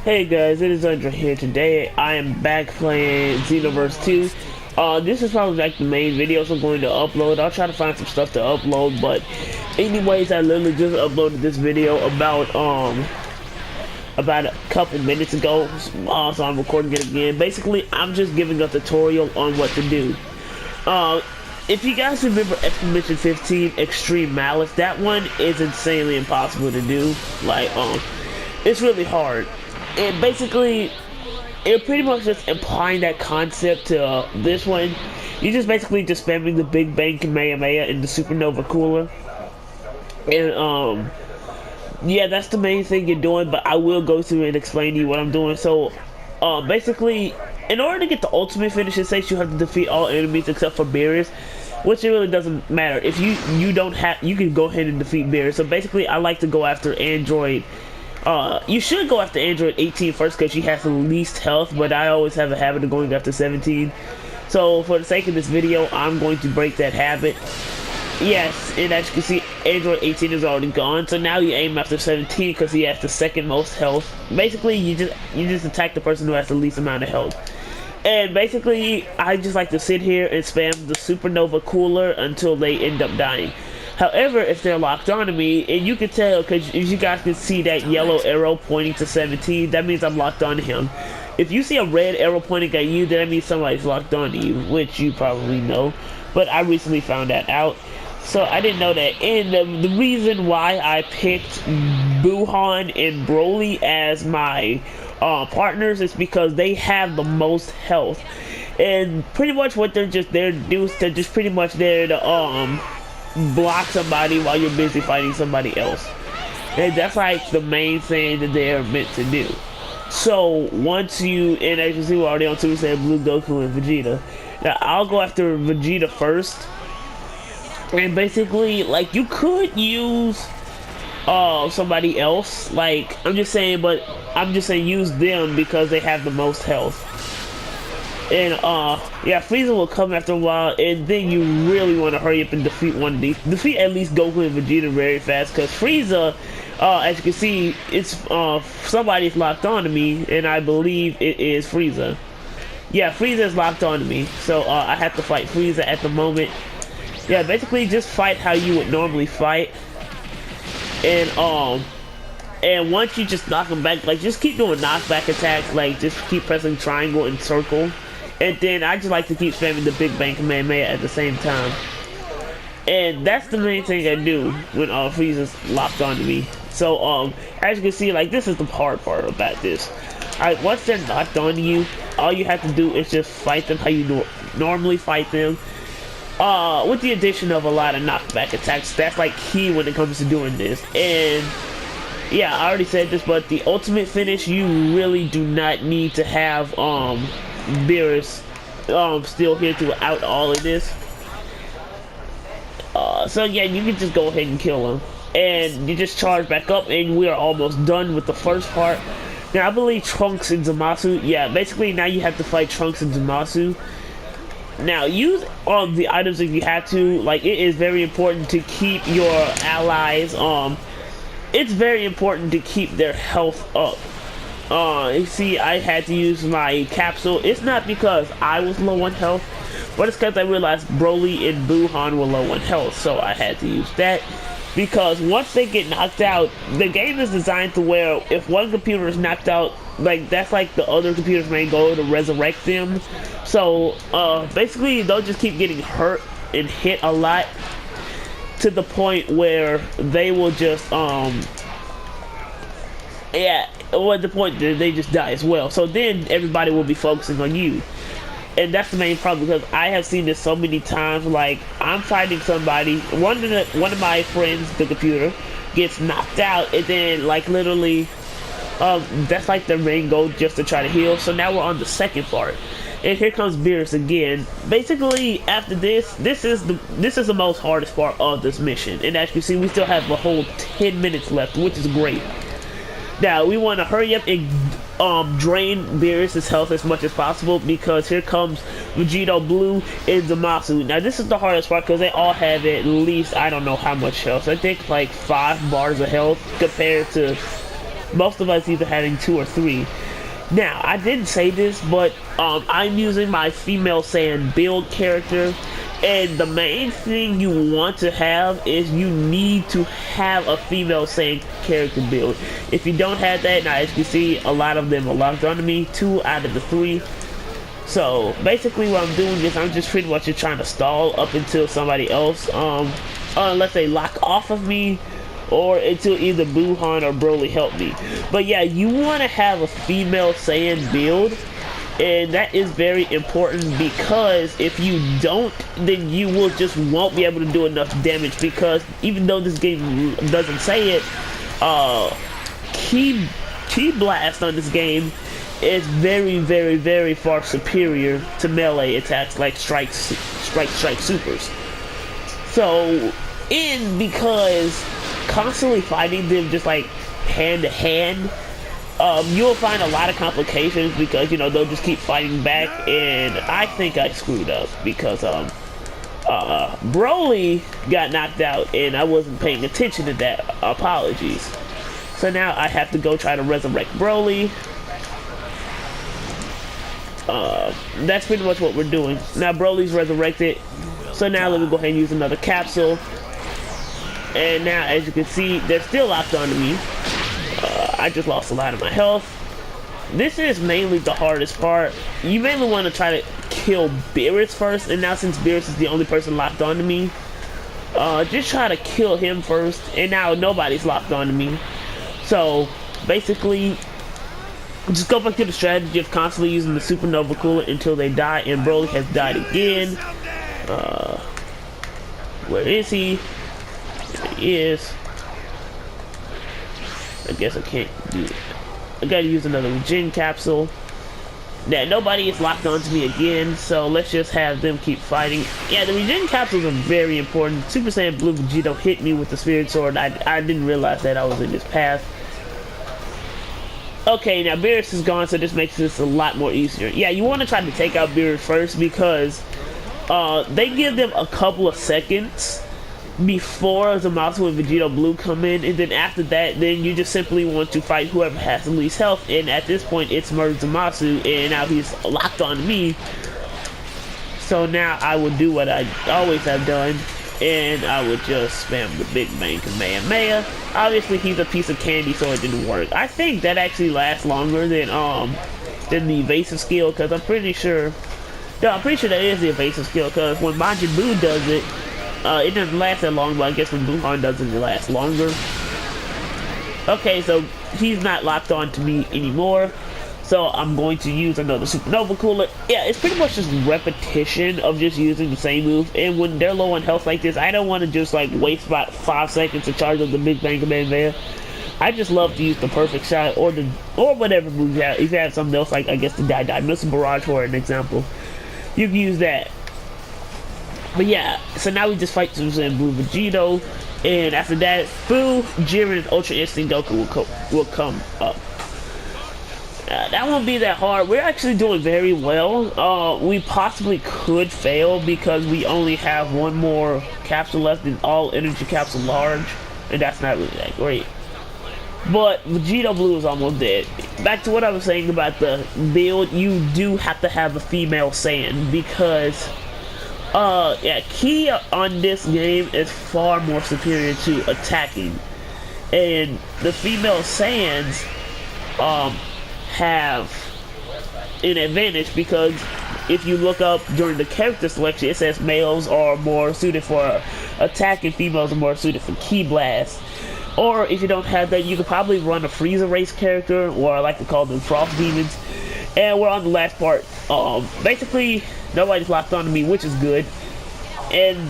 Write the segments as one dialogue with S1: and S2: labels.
S1: Hey guys, it is Andre here. Today I am back playing Xenoverse 2. This is probably like the main videos I'm going to upload. I'll try to find some stuff to upload, but anyways, I literally just uploaded this video about a couple minutes ago, so I'm recording it again. Basically, I'm just giving a tutorial on what to do. If you guys remember Expedition 15 Extreme Malice, that one is insanely impossible to do. Like, it's really hard. And basically, it pretty much just applying that concept to this one. You're just basically just spamming the Big Bang Kamehameha in the Supernova Cooler. And, yeah, that's the main thing you're doing, but I will go through and explain to you what I'm doing. So, basically, in order to get the ultimate finish, it says you have to defeat all enemies except for Beerus, which it really doesn't matter. If you don't have, you can go ahead and defeat Beerus. So basically, I like to go after Android. You should go after Android 18 first because she has the least health, but I always have a habit of going after 17. So for the sake of this video, I'm going to break that habit. Yes, and as you can see, Android 18 is already gone, so now you aim after 17 because he has the second most health. Basically, you just attack the person who has the least amount of health. And basically, I just like to sit here and spam the Supernova Cooler until they end up dying. However, if they're locked onto me, and you can tell, because you guys can see that yellow arrow pointing to 17, that means I'm locked onto him. If you see a red arrow pointing at you, then that means somebody's locked onto you, which you probably know. But I recently found that out, so I didn't know that. And the reason why I picked Buhan and Broly as my partners is because they have the most health. And pretty much what they're there to do is they're just pretty much there to, block somebody while you're busy fighting somebody else. And that's like the main thing that they're meant to do. So once you, and as you see, we're already on Super Saiyan Blue, Goku, and Vegeta. Now I'll go after Vegeta first. And basically, like, you could use somebody else. Like, I'm just saying use them because they have the most health. And, yeah, Frieza will come after a while, and then you really want to hurry up and defeat one of these. Defeat at least Goku and Vegeta very fast, because Frieza, as you can see, it's, somebody's locked onto me, and I believe it is Frieza. Yeah, Frieza is locked onto me, so, I have to fight Frieza at the moment. Yeah, basically just fight how you would normally fight. And once you just knock him back, like, just keep doing knockback attacks, like, just keep pressing triangle and circle. And then I just like to keep spamming the Big Bang Kamehameha at the same time. And that's the main thing I do when Frieza's locked onto me. So, as you can see, like, this is the hard part about this. Alright, once they're locked onto you, all you have to do is just fight them how you normally fight them. With the addition of a lot of knockback attacks. That's, like, key when it comes to doing this. And yeah, I already said this, but the ultimate finish, you really do not need to have, Beerus, still here throughout all of this. So yeah, you can just go ahead and kill him. And you just charge back up, and we are almost done with the first part. Now, I believe Trunks and Zamasu, yeah, basically now you have to fight Trunks and Zamasu. Now, use all the items if you have to. Like, it is very important to keep your allies, it's very important to keep their health up. You see, I had to use my capsule. It's not because I was low on health, but it's because I realized Broly and Buhan were low on health, so I had to use that. Because once they get knocked out, the game is designed to where if one computer is knocked out, like, that's like the other computer's main goal to resurrect them. So, basically, they'll just keep getting hurt and hit a lot, to the point where they will just, yeah, or at the point that they just die as well. So then everybody will be focusing on you. And that's the main problem, because I have seen this so many times. Like, I'm fighting somebody, one of my friends, the computer, gets knocked out, and then, like, literally, that's like their main goal, just to try to heal. So now we're on the second part. And here comes Beerus again. Basically, after this is the most hardest part of this mission. And as you can see, we still have a whole 10 minutes left, which is great. Now, we want to hurry up and drain Beerus' health as much as possible, because here comes Vegeta Blue and Zamasu. Now, this is the hardest part, because they all have at least, I don't know how much health. I think like 5 bars of health compared to Most of us either having 2 or 3. Now, I didn't say this, but I'm using my female Saiyan build character, and the main thing you want to have is you need to have a female Saiyan character build. If you don't have that, now as you can see, a lot of them are locked onto me, 2 out of the 3. So basically what I'm doing is I'm just pretty much just trying to stall up until somebody else, unless they lock off of me, or until either Buhan or Broly help me. But yeah, you want to have a female Saiyan build, and that is very important, because if you don't, then you will just won't be able to do enough damage, because even though this game doesn't say it, Ki Blast on this game is very far superior to melee attacks like Strike Supers. So, because constantly fighting them just like hand to hand, you'll find a lot of complications, because you know they'll just keep fighting back, and I think I screwed up because Broly got knocked out and I wasn't paying attention to that. Apologies. So now I have to go try to resurrect Broly. That's pretty much what we're doing. Now Broly's resurrected, so now let me go ahead and use another capsule. And now, as you can see, they're still locked onto me. I just lost a lot of my health. This is mainly the hardest part. You mainly want to try to kill Beerus first, and now since Beerus is the only person locked onto me, just try to kill him first, and now nobody's locked onto me. So, basically, just go back to the strategy of constantly using the Supernova Cooler until they die, and Broly has died again. Where is he? There he is. I guess I can't do it. I gotta use another regen capsule. Now, nobody is locked onto me again, so let's just have them keep fighting. Yeah, the regen capsules are very important. Super Saiyan Blue Vegito hit me with the Spirit Sword. I didn't realize that I was in this path. Okay, now Beerus is gone, so this makes this a lot more easier. Yeah, you want to try to take out Beerus first, because they give them a couple of seconds before Zamasu and Vegito Blue come in, and then after that, then you just simply want to fight whoever has the least health, and at this point it's Merge Zamasu, and now he's locked on me. So now I would do what I always have done, and I would just spam the Big Bang Kamehameha. Obviously he's a piece of candy, so it didn't work. I think that actually lasts longer than the evasive skill, because I'm pretty sure that is the evasive skill, because when Majin Buu does it, it doesn't last that long, but I guess when Buhan does it, it lasts longer. Okay, so he's not locked on to me anymore, so I'm going to use another Supernova Cooler. Yeah, it's pretty much just repetition of just using the same move, and when they're low on health like this, I don't want to just like waste about 5 seconds to charge up the Big Bang Kamehameha. I just love to use the perfect shot, or whatever move you have. If you have something else, like I guess the Die Missile Barrage for an example, you can use that. But yeah, so now we just fight Super Saiyan Blue Vegito, and after that, Fu, Jiren, and Ultra Instinct Goku will come up. That won't be that hard. We're actually doing very well. We possibly could fail because we only have one more capsule left in all energy capsule large, and that's not really that great. But Vegito Blue is almost dead. Back to what I was saying about the build, you do have to have a female Saiyan, because yeah, Ki on this game is far more superior to attacking, and the female Saiyans have an advantage, because if you look up during the character selection, it says males are more suited for attack and females are more suited for Ki Blast. Or if you don't have that, you could probably run a Frieza race character, or I like to call them Frost Demons. And we're on the last part. Basically, nobody's locked onto me, which is good. And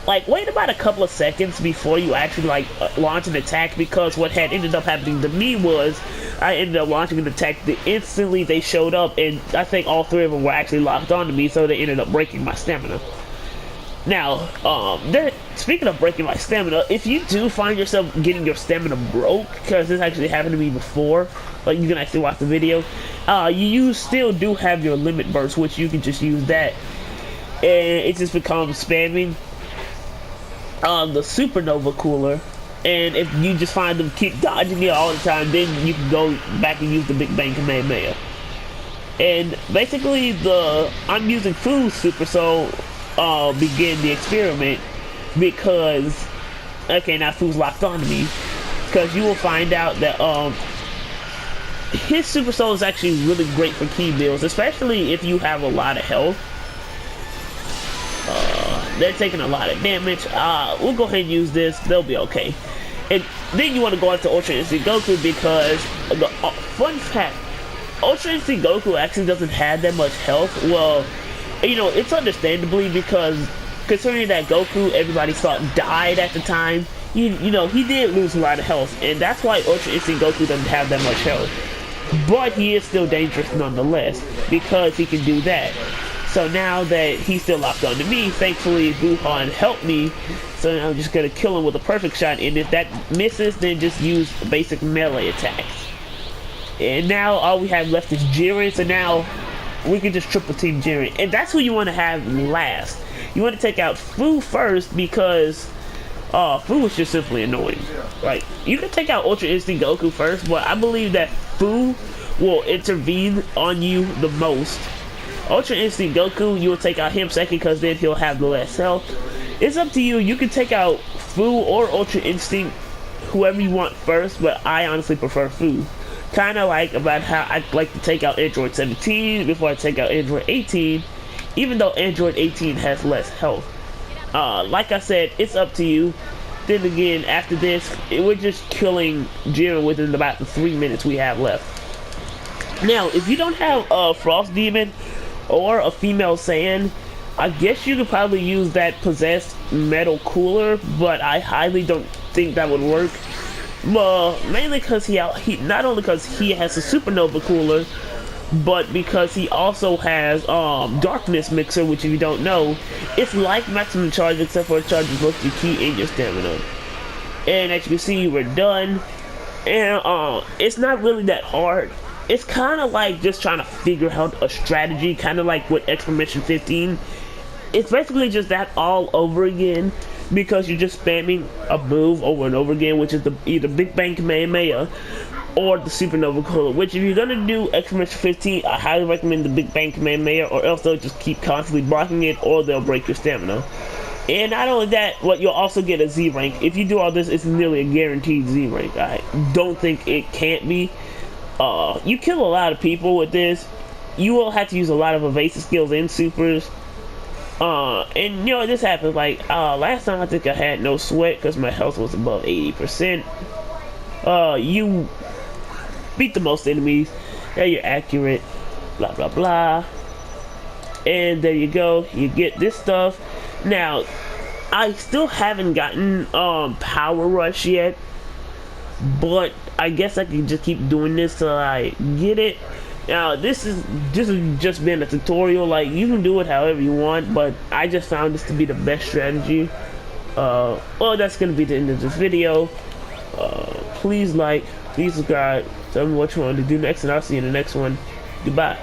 S1: like, wait about a couple of seconds before you actually like launch an attack, because what had ended up happening to me was I ended up launching an attack instantly they showed up, and I think all 3 of them were actually locked onto me, so they ended up breaking my stamina. Now, speaking of breaking my stamina, if you do find yourself getting your stamina broke, because this actually happened to me before, like you can actually watch the video, you still do have your limit burst, which you can just use that, and it just becomes spamming the Supernova Cooler, And if you just find them keep dodging it all the time, then you can go back and use the Big Bang Kamehameha. And basically, I'm using Food Super Soul begin the experiment because okay, now Food's locked onto me, because you will find out that his Super Soul is actually really great for key builds, especially if you have a lot of health. They're taking a lot of damage. We'll go ahead and use this. They'll be okay. And then you want to go into Ultra Instinct Goku because the fun fact, Ultra Instinct Goku actually doesn't have that much health. Well, you know, it's understandably because considering that Goku, everybody thought died at the time, you know, he did lose a lot of health, and that's why Ultra Instinct Goku doesn't have that much health. But he is still dangerous nonetheless because he can do that. So now that he's still locked onto me, thankfully Wuhan helped me. So now I'm just gonna kill him with a perfect shot, and if that misses, then just use basic melee attacks. And now all we have left is Jiren, so now we can just triple team Jiren. And that's who you want to have last. You want to take out Fu first because Fu is just simply annoying. Like, you can take out Ultra Instinct Goku first, but I believe that Fu will intervene on you the most. Ultra Instinct Goku, you will take out him second because then he'll have the less health. It's up to you. You can take out Fu or Ultra Instinct, whoever you want first, but I honestly prefer Fu. Kind of like about how I like to take out Android 17 before I take out Android 18, even though Android 18 has less health. Like I said, it's up to you. Then again, after this, we're just killing Jiren within about the 3 minutes we have left. Now, if you don't have a Frost Demon or a female Saiyan, I guess you could probably use that possessed metal cooler, but I highly don't think that would work. Mainly because he not only because he has a supernova cooler, but because he also has darkness mixer, which if you don't know, it's like maximum charge except for it charges both your ki and your stamina. And as you can see, we're done. And it's not really that hard. It's kind of like just trying to figure out a strategy, kind of like with Exclamation 15. It's basically just that all over again, because you're just spamming a move over and over again, which is either Big Bang Kamehameha or the Supernova Cooler. Which, if you're gonna do Exclamation 15, I highly recommend the Big Bang Kamehameha, or else they'll just keep constantly blocking it, or they'll break your stamina. And not only that, but you'll also get a Z rank. If you do all this, it's nearly a guaranteed Z rank. I don't think it can't be. You kill a lot of people with this. You will have to use a lot of evasive skills and supers. And you know, this happens like last time I think I had no sweat because my health was above 80%. You beat the most enemies, yeah, you're accurate, blah blah blah, and there you go, you get this stuff. Now I still haven't gotten Power Rush yet, but I guess I can just keep doing this till I get it. Now this has just been a tutorial. Like, you can do it however you want, but I just found this to be the best strategy. Well, that's gonna be the end of this video. Please like, please subscribe, tell me what you want to do next, and I'll see you in the next one. Goodbye.